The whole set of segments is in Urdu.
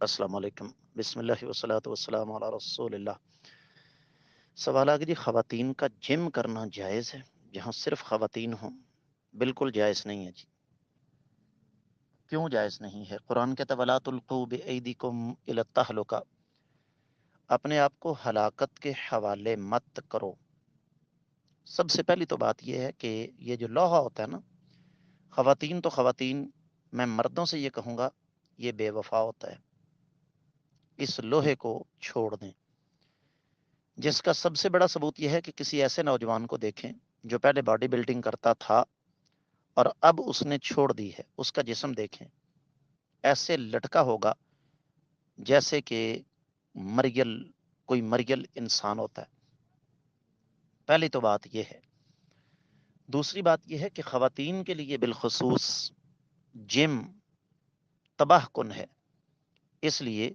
السلام علیکم، بسم اللہ والصلاۃ والسلام علی رسول اللہ۔ سوال آگے جی، خواتین کا جم کرنا جائز ہے جہاں صرف خواتین ہوں؟ بالکل جائز نہیں ہے جی۔ کیوں جائز نہیں ہے؟ قرآن کہتا ہے وَلَا تُلْقُوا بِأَيْدِيكُمْ إِلَى التَّهْلُكَةِ، اپنے آپ کو ہلاکت کے حوالے مت کرو۔ سب سے پہلی تو بات یہ ہے کہ یہ جو لوہا ہوتا ہے نا، خواتین تو خواتین، میں مردوں سے یہ کہوں گا یہ بے وفا ہوتا ہے، اس لوہے کو چھوڑ دیں۔ جس کا سب سے بڑا ثبوت یہ ہے کہ کسی ایسے نوجوان کو دیکھیں جو پہلے باڈی بلڈنگ کرتا تھا اور اب اس نے چھوڑ دی ہے، اس کا جسم دیکھیں، ایسے لٹکا ہوگا جیسے کہ مریل، کوئی مریل انسان ہوتا ہے۔ پہلی تو بات یہ ہے۔ دوسری بات یہ ہے کہ خواتین کے لیے بالخصوص جم تباہ کن ہے، اس لیے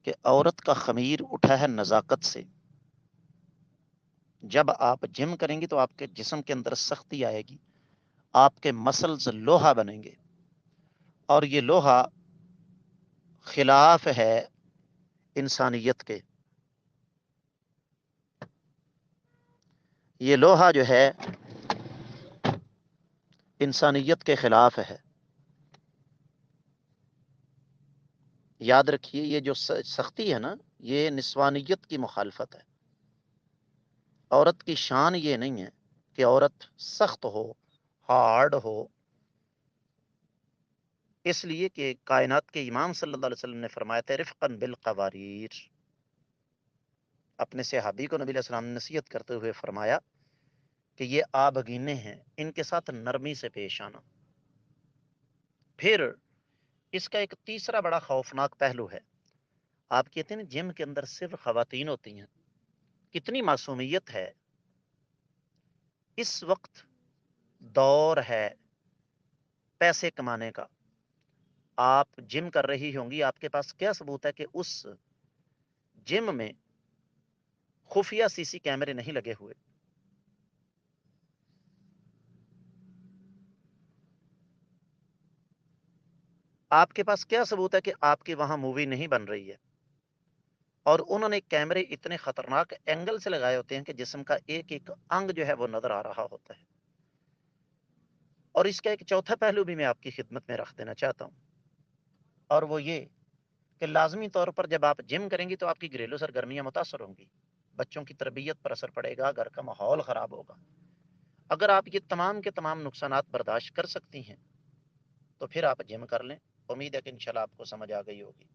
کہ عورت کا خمیر اٹھا ہے نزاکت سے۔ جب آپ جم کریں گی تو آپ کے جسم کے اندر سختی آئے گی، آپ کے مسلز لوہا بنیں گے، اور یہ لوہا خلاف ہے انسانیت کے۔ یہ لوہا جو ہے انسانیت کے خلاف ہے۔ یاد رکھیے، یہ جو سختی ہے نا، یہ نسوانیت کی مخالفت ہے۔ عورت کی شان یہ نہیں ہے کہ عورت سخت ہو، ہارڈ ہو، اس لیے کہ کائنات کے امام صلی اللہ علیہ وسلم نے فرمایا تھا رفقاً بالقواریر۔ اپنے صحابی کو نبی علیہ السلام نے نصیحت کرتے ہوئے فرمایا کہ یہ آبگینے ہیں، ان کے ساتھ نرمی سے پیش آنا۔ پھر اس کا ایک تیسرا بڑا خوفناک پہلو ہے۔ آپ کہتے ہیں جم کے اندر صرف خواتین ہوتی ہیں، کتنی معصومیت ہے۔ اس وقت دور ہے پیسے کمانے کا، آپ جم کر رہی ہوں گی، آپ کے پاس کیا ثبوت ہے کہ اس جم میں خفیہ سی سی کیمرے نہیں لگے ہوئے؟ آپ کے پاس کیا ثبوت ہے کہ آپ کی وہاں مووی نہیں بن رہی ہے؟ اور انہوں نے کیمرے اتنے خطرناک اینگل سے لگائے ہوتے ہیں کہ جسم کا ایک ایک انگ جو ہے وہ نظر آ رہا ہوتا ہے۔ اور اس کا ایک چوتھا پہلو بھی میں آپ کی خدمت میں رکھ دینا چاہتا ہوں، اور وہ یہ کہ لازمی طور پر جب آپ جم کریں گی تو آپ کی گھریلو سرگرمیاں متاثر ہوں گی، بچوں کی تربیت پر اثر پڑے گا، گھر کا ماحول خراب ہوگا۔ اگر آپ یہ تمام کے تمام نقصانات برداشت کر سکتی ہیں تو پھر آپ جم کر لیں۔ امید ہے کہ انشاءاللہ آپ کو سمجھ آ گئی ہوگی۔